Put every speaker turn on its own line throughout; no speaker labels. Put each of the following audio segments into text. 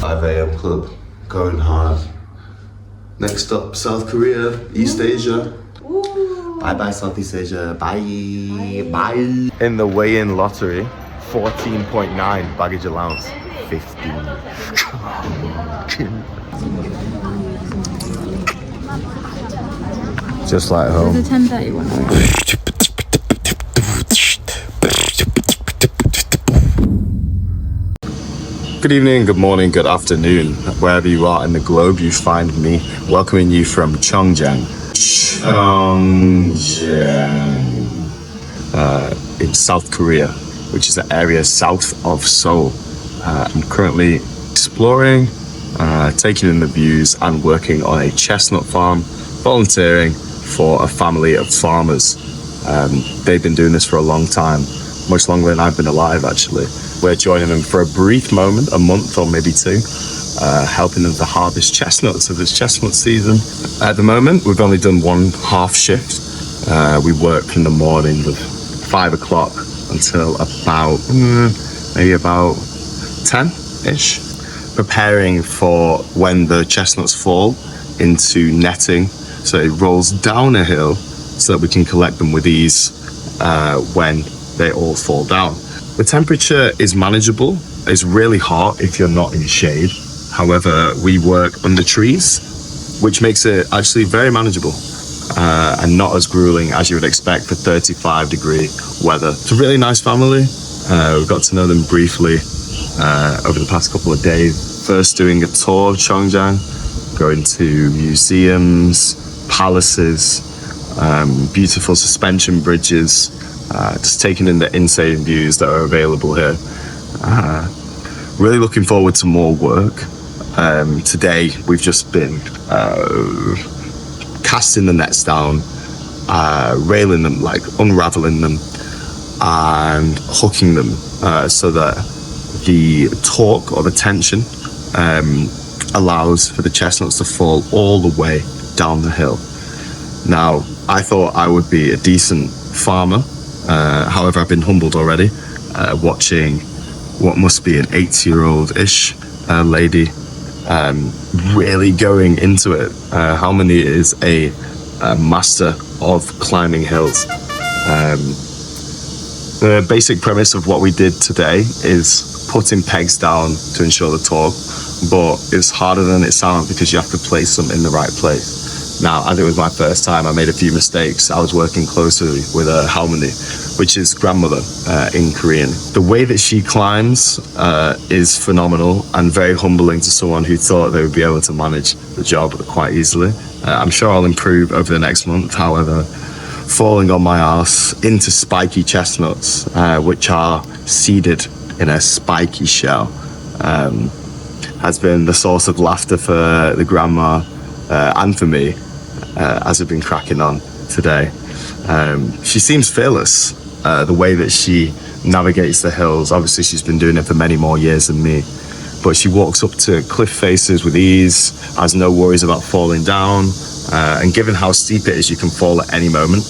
5 a.m. club, going hard. Next up, South Korea, East Asia. Bye bye Southeast Asia, bye. In the weigh-in lottery, 14.9 baggage allowance, 15. Just like home.
There's a 10:31.
Good evening, good morning, good afternoon. Wherever you are in the globe, you find me welcoming you from Cheongyang. In South Korea, which is an area south of Seoul. I'm currently exploring, taking in the views and working on a chestnut farm, volunteering for a family of farmers. They've been doing this for a long time, much longer than I've been alive actually. We're joining them for a brief moment, a month or maybe two, helping them to harvest chestnuts of this chestnut season. At the moment, we've only done one half shift. We work from the morning of 5 o'clock until about, maybe about 10-ish. Preparing for when the chestnuts fall into netting, so it rolls down a hill so that we can collect them with ease when they all fall down. The temperature is manageable. It's really hot if you're not in shade. However, we work under trees, which makes it actually very manageable and not as grueling as you would expect for 35-degree weather. It's a really nice family. We've got to know them briefly over the past couple of days. First doing a tour of Cheongyang, going to museums, palaces, beautiful suspension bridges, just taking in the insane views that are available here. Really looking forward to more work. Today we've just been casting the nets down, railing them, like unraveling them and hooking them so that the torque or the tension allows for the chestnuts to fall all the way down the hill. Now, I thought I would be a decent farmer. However, I've been humbled already, watching what must be an 80-year-old-ish lady really going into it. Harmony is a master of climbing hills. The basic premise of what we did today is putting pegs down to ensure the torque, but it's harder than it sounds because you have to place them in the right place. Now, as it was my first time, I made a few mistakes. I was working closely with Harmony, which is grandmother in Korean. The way that she climbs is phenomenal and very humbling to someone who thought they would be able to manage the job quite easily. I'm sure I'll improve over the next month. However, falling on my arse into spiky chestnuts, which are seeded in a spiky shell, has been the source of laughter for the grandma and for me. As I've been cracking on today. She seems fearless, the way that she navigates the hills. Obviously she's been doing it for many more years than me, but she walks up to cliff faces with ease, has no worries about falling down, and given how steep it is, you can fall at any moment.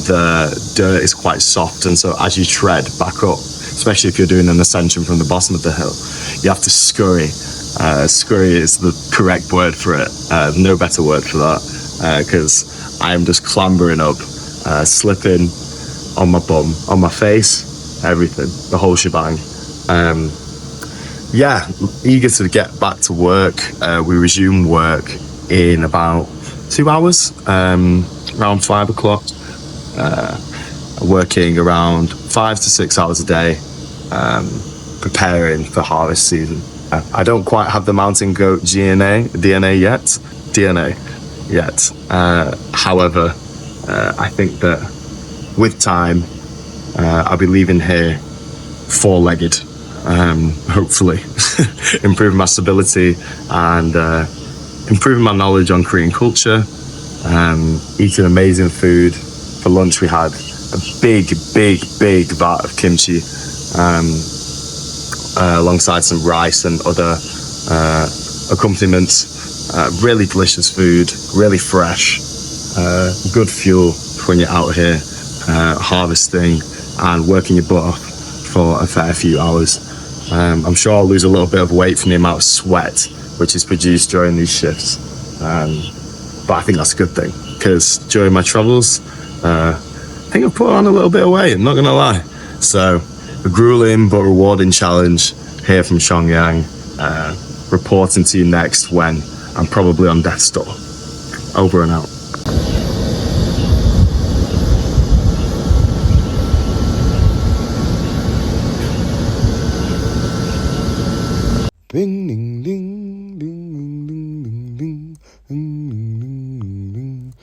The dirt is quite soft, and so as you tread back up, especially if you're doing an ascension from the bottom of the hill, you have to scurry. Scurry is the correct word for it. No better word for that, because I am just clambering up, slipping on my bum, on my face, everything, the whole shebang. Yeah, eager to get back to work. We resume work in about 2 hours, around 5 o'clock. Working around 5 to 6 hours a day, preparing for harvest season. I don't quite have the mountain goat DNA yet. However, I think that with time, I'll be leaving here four-legged, hopefully, improving my stability and improving my knowledge on Korean culture, eating amazing food. For lunch, we had a big vat of kimchi, alongside some rice and other accompaniments. Really delicious food, really fresh, good fuel for when you're out here harvesting and working your butt off for a fair few hours. I'm sure I'll lose a little bit of weight from the amount of sweat which is produced during these shifts. But I think that's a good thing, because during my travels, I think I've put on a little bit of weight, I'm not gonna lie. So, a grueling but rewarding challenge here from Cheongyang. Reporting to you next when I'm probably on death's door. Over and out. Ding ding ding ding ding ding ding ding ding ding.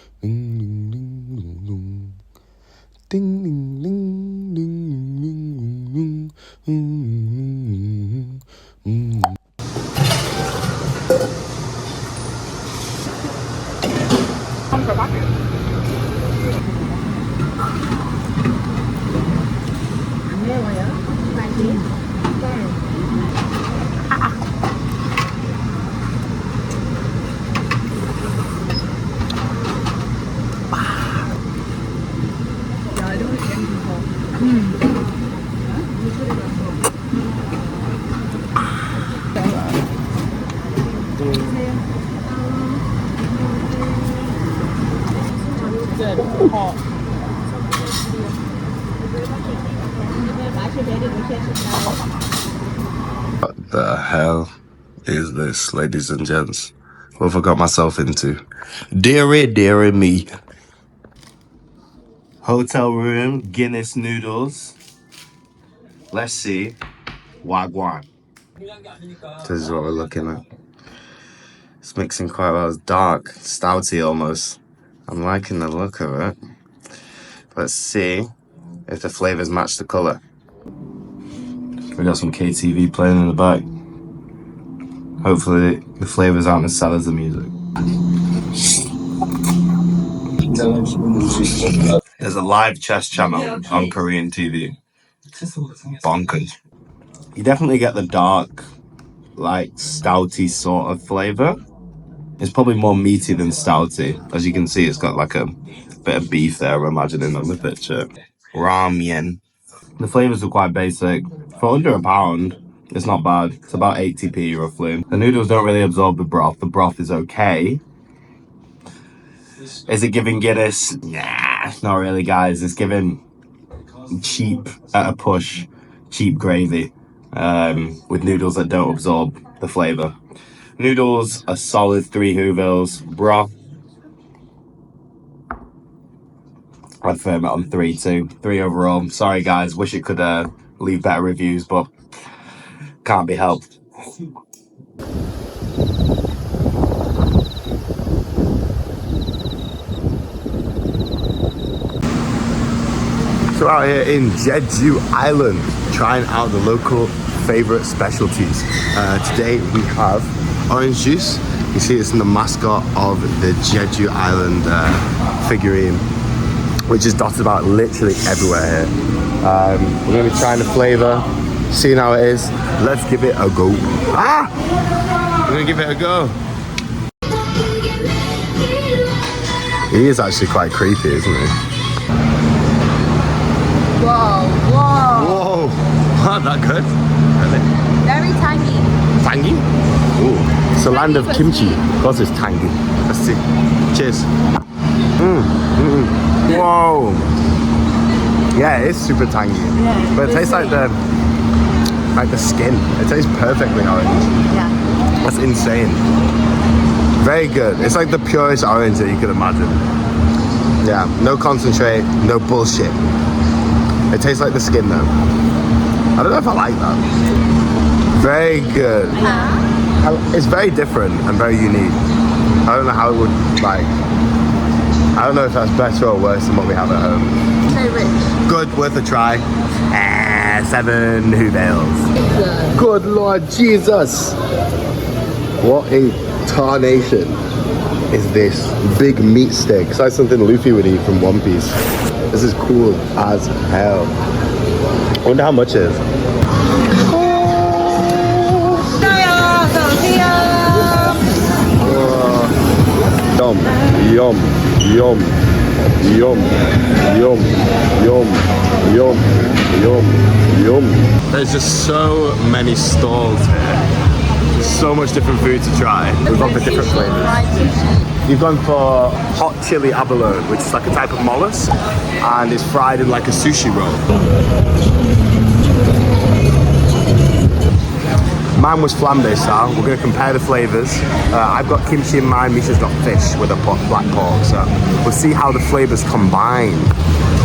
What the hell is this, ladies and gents? What have I got myself into? Dearie me. Hotel room, Guinness noodles. Let's see. Wagwan. This is what we're looking at. It's mixing quite well. It's dark, stouty almost. I'm liking the look of it. Let's see if the flavors match the color. We got some KTV playing in the back. Hopefully the flavors aren't as sad as the music. There's a live chess channel on Korean TV. Bonkers. You definitely get the dark, like stouty sort of flavor. It's probably more meaty than stouty. As you can see, it's got like a bit of beef there, I'm imagining on the picture. Ramen. The flavors are quite basic. For under £1, it's not bad. It's about 80p roughly. The noodles don't really absorb the broth. The broth is okay. Is it giving Guinness? Nah, not really, guys. It's giving cheap, at a push, cheap gravy with noodles that don't absorb the flavor. Noodles are solid 3 Whovilles. Broth, I'd firm it on 3 too. 3 overall. Sorry guys, wish it could leave better reviews, but can't be helped. So out here in Jeju Island, trying out the local favorite specialties. Today we have orange juice. You see it's in the mascot of the Jeju Island figurine, which is dotted about literally everywhere here. We're gonna be trying the flavor, seeing how it is. Let's give it a go. We're gonna give it a go. He is actually quite creepy, isn't he?
Whoa, whoa.
Whoa, not that good. Really?
Very tangy.
Tangy? Ooh. It's a land of kimchi. Of course it's tangy. Let's see. Cheers. Whoa. Yeah, it is super tangy. Yeah, but it tastes like the skin. It tastes perfectly orange.
Yeah.
That's insane. Very good. It's like the purest orange that you could imagine. Yeah, no concentrate, no bullshit. It tastes like the skin though. I don't know if I like that. Very good. It's very different and very unique. I don't know how it would like. I don't know if that's better or worse than what we have at home.
Very rich.
Good, worth a try. 7 Whovilles. Good Lord Jesus. What a tarnation is this big meat stick. It's like something Luffy would eat from One Piece. This is cool as hell. I wonder how much it is. Yum, yum, yum. Yum, yum, yum, yum, yum, yum. There's just so many stalls here. There's so much different food to try. We've got the different flavors. You've gone for hot chili abalone, which is like a type of mollusk, and it's fried in like a sushi roll. Mine was flambe style. We're going to compare the flavors. I've got kimchi in mine, Misha's got fish with a black pork, so we'll see how the flavors combine.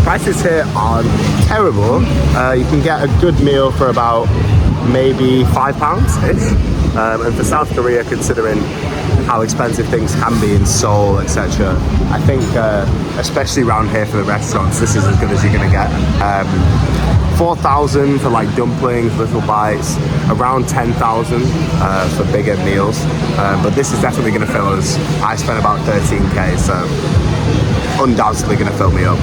Prices here aren't terrible. You can get a good meal for about maybe £5-ish. And for South Korea, considering how expensive things can be in Seoul, etc., I think, especially around here for the restaurants, this is as good as you're going to get. 4,000 for like dumplings, little bites, around 10,000 for bigger meals. But this is definitely going to fill us. I spent about 13k, so undoubtedly going to fill me up.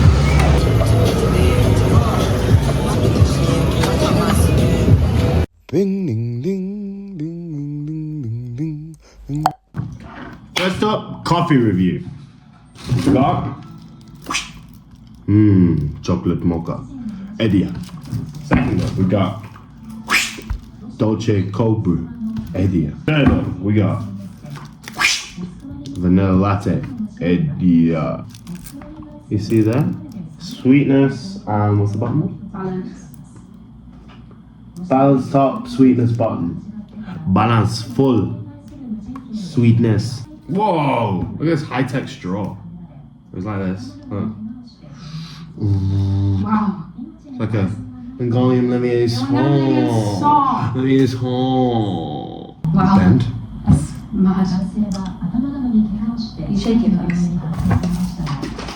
Ding, ding, ding, ding, ding, ding, ding, ding. First up, coffee review. Got chocolate mocha, Edia. Second up, we got Dolce Cold Brew, Edia. Third up, we got Vanilla Latte, Edia. You see that? Sweetness and what's the bottom?
Balance.
Balance top, sweetness bottom. Balance full, sweetness. Whoa! Look at this high-tech straw. It was like this. Look.
Wow.
It's like a Mongolian Livier's home. Livier's home.
Wow.
Bend.
That's mad. You shake it first.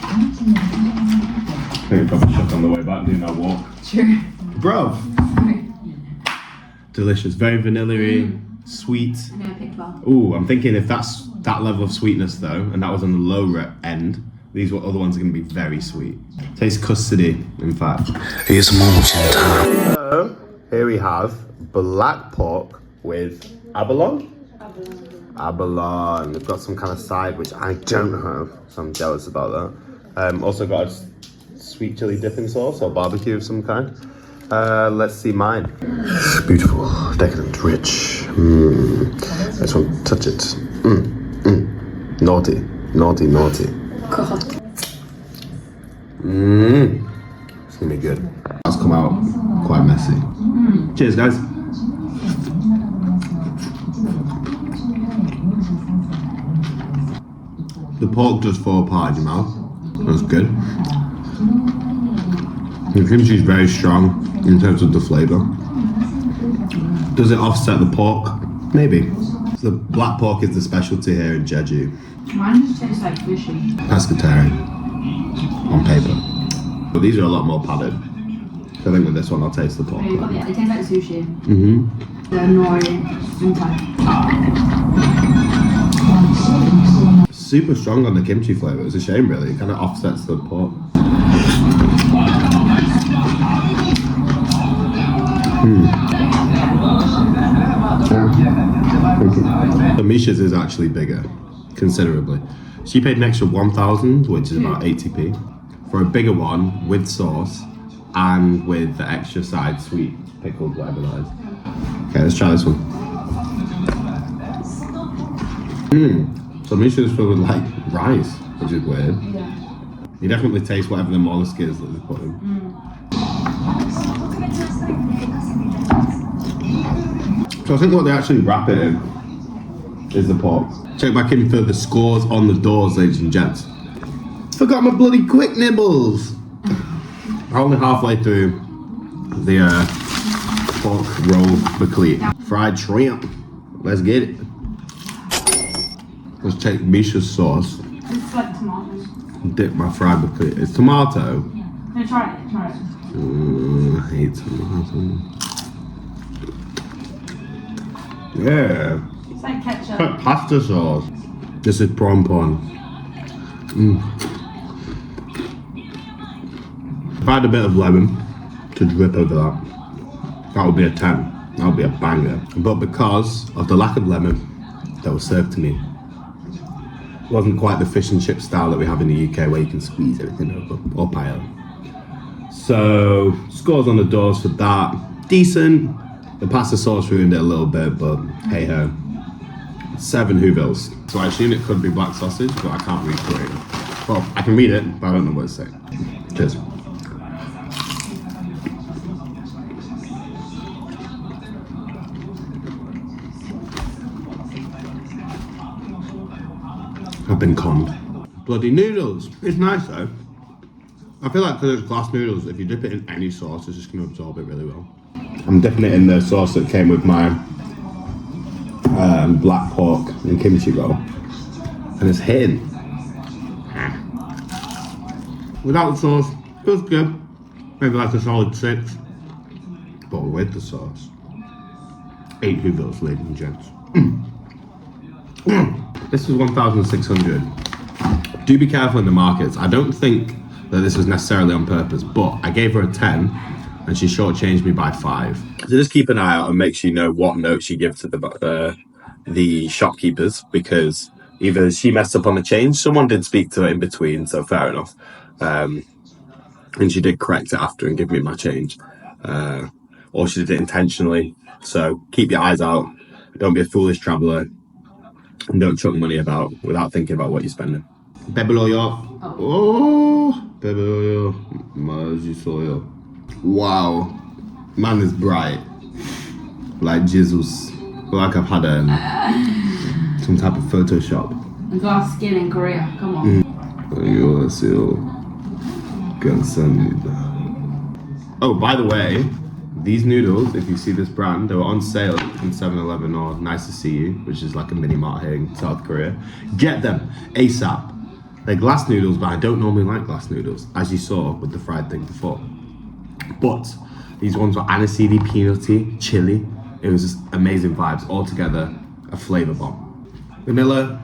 I think I probably shook on the way back doing that walk.
True.
Bro.
Sorry.
Delicious. Very vanilla-y, sweet.
I'm gonna pick well.
Ooh, I'm thinking if that's that level of sweetness though, and that was on the lower end, these other ones are going to be very sweet. Tastes custardy, in fact. So, here we have black pork with abalone. Abalone. We've got some kind of side which I don't have, so I'm jealous about that. Also got a sweet chili dipping sauce or barbecue of some kind. Let's see mine. Beautiful, decadent, rich. I just want to touch it. Naughty, naughty, naughty.
God.
It's gonna be good. That's come out quite messy. Cheers, guys. The pork does fall apart in your mouth. That's good. The kimchi is very strong in terms of the flavour. Does it offset the pork? Maybe. So the black pork is the specialty here in Jeju.
Mine just tastes like fishy.
Pescatarian on paper. But these are a lot more padded. So I think with this one I'll taste the pork.
Yeah, it tastes like sushi. They're annoying inside.
Super strong on the kimchi flavour. It's a shame really. It kind of offsets the pork. The Misha's is actually bigger, considerably. She paid an extra 1,000, which is about 80p, for a bigger one with sauce and with the extra side sweet pickled whatever that is. Okay, let's try this one. So Misha's filled with like rice, which is weird.
Yeah.
You definitely taste whatever the mollusk is that they put in. So I think what they actually wrap it in is the pork. Check back in for the scores on the doors, ladies and gents. Forgot my bloody quick nibbles. I'm only halfway through the pork roll baclette. Fried shrimp. Let's get it. Let's take Misha's sauce.
It's like tomatoes.
Dip my fried baclette. It's tomato.
No, try it. Try it.
I hate tomato. Yeah.
It's like ketchup.
Like pasta sauce. This is prawn pon. If I had a bit of lemon to drip over that would be a 10. That would be a banger. But because of the lack of lemon that was served to me,
Wasn't quite the fish and chip style that we have in the UK where you can squeeze everything over, or paella. So, scores on the doors for that. Decent. The pasta sauce ruined it a little bit, but hey ho. 7 Whovilles. So I assume it could be black sausage, but I can't read through it. Well, I can read it, but I don't know what it's saying. Cheers. I've been conned. Bloody noodles. It's nice though. I feel like because it's glass noodles, if you dip it in any sauce, it's just going to absorb it really well. I'm dipping it in the sauce that came with my black pork and kimchi roll. And it's hitting. Without the sauce, feels good. Maybe like a solid 6. But with the sauce, 8 Whovilles, ladies and gents. This is 1,600. Do be careful in the markets. I don't think that this was necessarily on purpose, but I gave her a 10 and she shortchanged me by 5.
So just keep an eye out and make sure you know what notes you give to the shopkeepers, because either she messed up on the change, someone did speak to her in between, so fair enough. And she did correct it after and give me my change. Or she did it intentionally. So keep your eyes out. Don't be a foolish traveller. And don't chuck money about without thinking about what you're spending.
Bebeloyo. Oh, bebeloyo. Majisoyo. Wow. Man is bright. Like Jesus. Like I've had some type of Photoshop.
Glass skin in Korea. Come on.
Oh, by the way, these noodles, if you see this brand, they were on sale in 7-Eleven or Nice to See You, which is like a mini mart here in South Korea. Get them ASAP. They're glass noodles, but I don't normally like glass noodles, as you saw with the fried thing before. But these ones were aniseedy, peanutty, chili. It was just amazing vibes. All together, a flavor bomb. Vanilla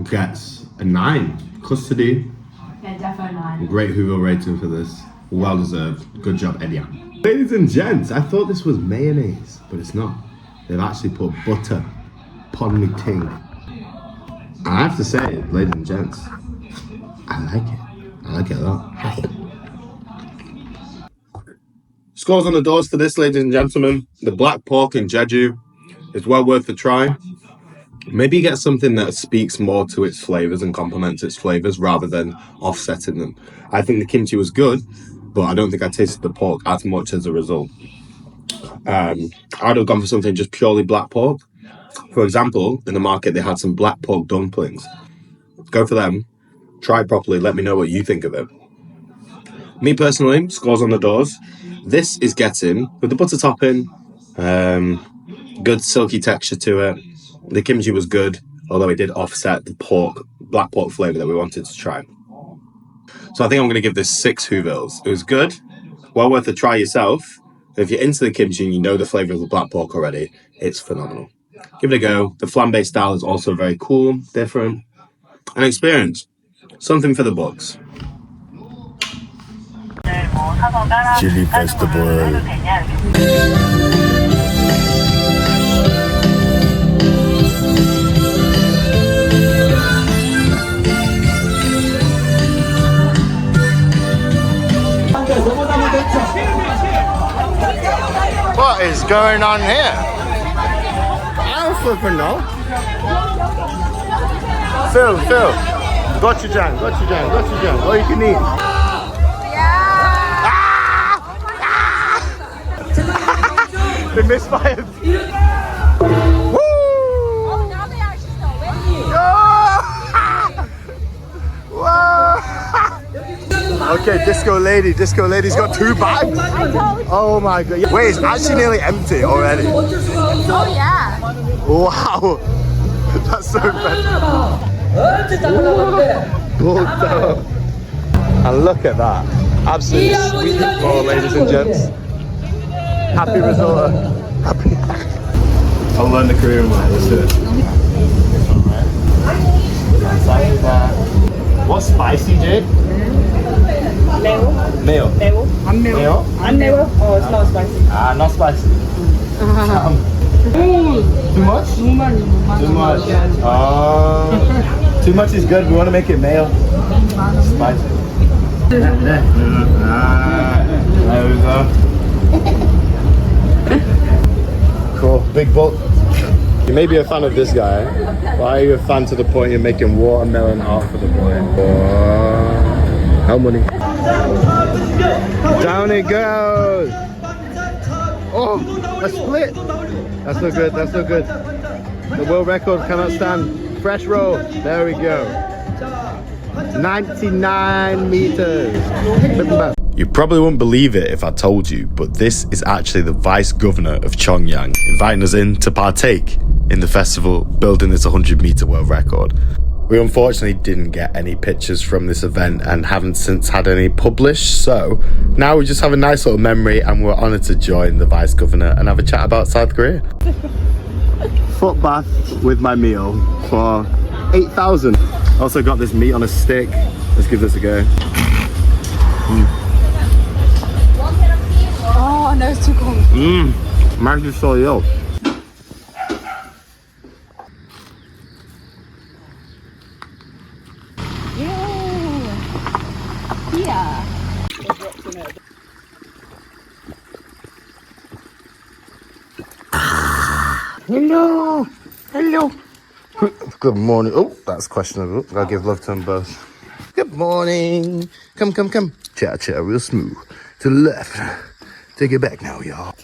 gets a 9. Custody.
Yeah, definitely 9.
Great Whoville rating for this. Well deserved. Good job, Edia. Ladies and gents, I thought this was mayonnaise, but it's not. They've actually put butter upon me ting. And I have to say, ladies and gents, I like it. I like it a lot.
Scores on the doors for this, ladies and gentlemen. The black pork in Jeju is well worth the try. Maybe get something that speaks more to its flavours and complements its flavours rather than offsetting them. I think the kimchi was good, but I don't think I tasted the pork as much as a result. I'd have gone for something just purely black pork. For example, in the market they had some black pork dumplings. Go for them. Try it properly. Let me know what you think of it. Me personally, scores on the doors. This is getting, with the butter topping, good silky texture to it. The kimchi was good, although it did offset the black pork flavour that we wanted to try. So I think I'm going to give this 6 Whovilles. It was good, well worth a try yourself. If you're into the kimchi and you know the flavour of the black pork already, it's phenomenal. Give it a go. The flambe style is also very cool, different, an experience. Something for the books.
Chili festival.
What is going on here?
I don't flipping know.
Phil, gochujang, all you can eat. They misfired. Woo!
Oh, now they actually know it.
Whoa! Okay, disco lady's got 2 bags. Oh my god. Wait, it's actually nearly empty already.
Oh, yeah.
Wow. That's so bad. And look at that. Absolutely sweet. Oh, ladies and gents. Happy resort. Happy.
I'll learn the Korean one. Let's do it.
What's spicy, Jake? Mayo.
안 매워.
안 매워? Oh, it's not spicy.
Ah, not spicy. Too much?
너무 많이.
Too much. Oh. Too much is good. We want to make it male. Spicy. There we go. Cool. Big bolt. You may be a fan of this guy. Why are you a fan to the point you're making watermelon art for the boy? How many? Down it goes. Oh, a split. That's no good. That's no good. The world record cannot stand. Fresh roll. There we go. 99 meters. You probably wouldn't believe it if I told you, but this is actually the Vice Governor of Cheongyang inviting us in to partake in the festival, building this 100-meter world record. We unfortunately didn't get any pictures from this event and haven't since had any published, so now we just have a nice little memory and we're honoured to join the Vice Governor and have a chat about South Korea. Foot bath with my meal for 8,000. Also got this meat on a stick. Let's give this a go.
Oh, no, it's too cold.
Magic soil.
Yeah.
Hello. Hello. Good morning. Oh, that's questionable. Gotta give love to them both. Good morning. Come, come, come. Chat, chat, real smooth. To the left. Take it back now, y'all.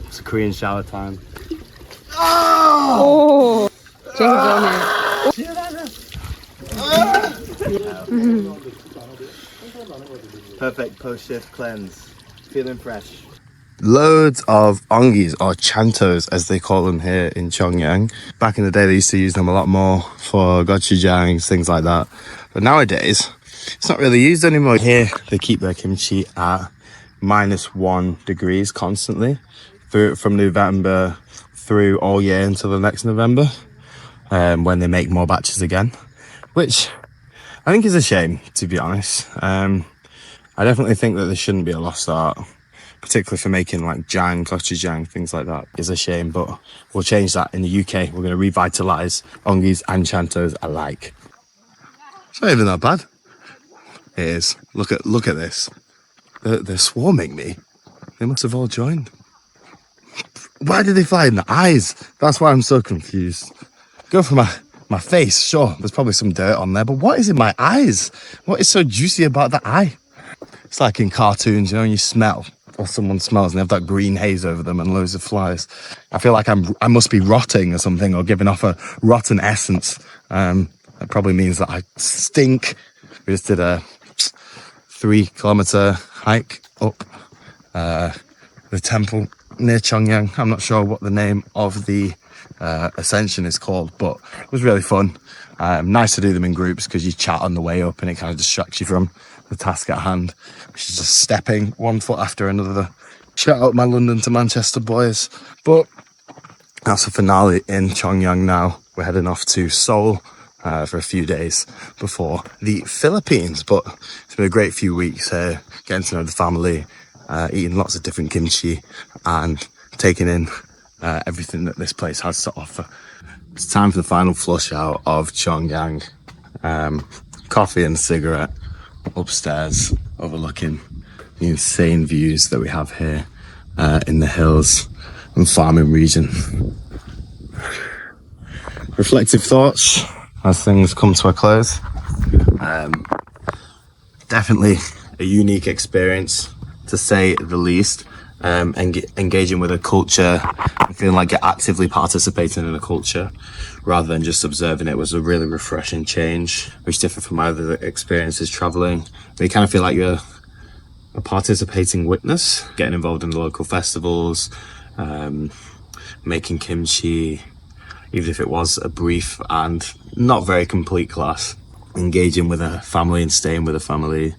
It's a Korean shower time.
Oh! James on it.
Perfect post-shift cleanse. Feeling fresh. Loads of ongis, or chantos as they call them here in Cheongyang. Back in the day they used to use them a lot more for gochujangs, things like that. But nowadays, it's not really used anymore. Here they keep their kimchi at -1 degrees constantly from November through all year until the next November, when they make more batches again, which I think is a shame, to be honest. I definitely think that there shouldn't be a lost art, particularly for making like jang, gochujang, things like that. Is a shame, but we'll change that in the UK. We're going to revitalise ongis and chantos alike. It's not even that bad. It is. Look at this. They're swarming me. They must have all joined. Why did they fly in the eyes? That's why I'm so confused. Go for my face. Sure, there's probably some dirt on there, but what is in my eyes? What is so juicy about the eye? It's like in cartoons, you know, when you smell, or someone smells and they have that green haze over them and loads of flies. I feel like I must be rotting or something, or giving off a rotten essence. That probably means that I stink. We just did a 3-kilometer hike up the temple near Cheongyang. I'm not sure what the name of the ascension is called, but it was really fun. Nice to do them in groups because you chat on the way up and it kind of distracts you from the task at hand, which is just stepping one foot after another. Shout out my London to Manchester boys. But that's the finale in Cheongyang now. We're heading off to Seoul for a few days before the Philippines. But it's been a great few weeks here, getting to know the family, eating lots of different kimchi and taking in everything that this place has to offer. It's time for the final flush out of Cheongyang. Coffee and a cigarette upstairs, overlooking the insane views that we have here in the hills and farming region. Reflective thoughts as things come to a close. Definitely a unique experience, to say the least. Engaging with a culture and feeling like you're actively participating in a culture rather than just observing it was a really refreshing change, which differed from my other experiences traveling. You kind of feel like you're a participating witness, getting involved in the local festivals, making kimchi, even if it was a brief and not very complete class, engaging with a family and staying with a family.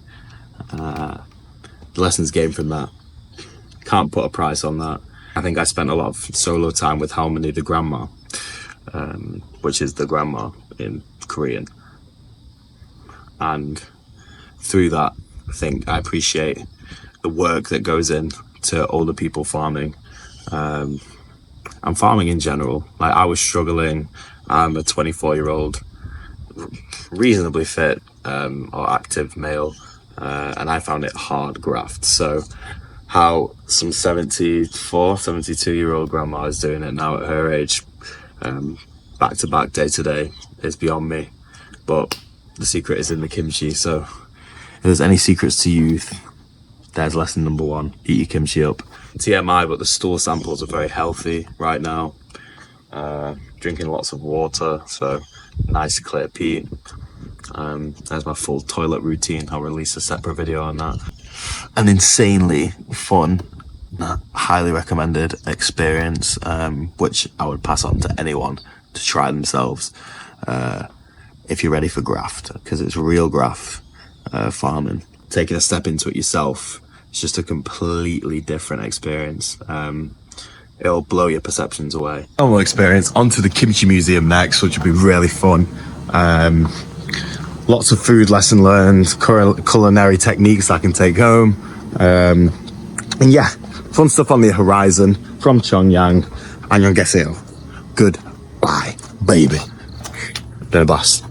The lessons gained from that, can't put a price on that. I think I spent a lot of solo time with Halmoni, the grandma, which is the grandma in Korean. And
through that, I think I appreciate the work that goes in to older people farming, and farming in general. Like, I was struggling. I'm a 24-year-old, reasonably fit or active male, and I found it hard graft. So how some 72-year-old grandma is doing it now at her age, back to back, day to day, is beyond me. But the secret is in the kimchi. So if there's any secrets to youth, there's lesson number 1: eat your kimchi up. TMI, but the stool samples are very healthy right now. Drinking lots of water, so nice clear peat. There's my full toilet routine. I'll release a separate video on that. An insanely fun, highly recommended experience, which I would pass on to anyone to try themselves if you're ready for graft, because it's real graft farming. Taking a step into it yourself, it's just a completely different experience. It'll blow your perceptions away. Normal experience. Onto the kimchi museum next, which will be really fun. Lots of food lesson learned, culinary techniques I can take home. And yeah, fun stuff on the horizon from Cheongyang. 안녕하세요. Goodbye, baby. Been a blast.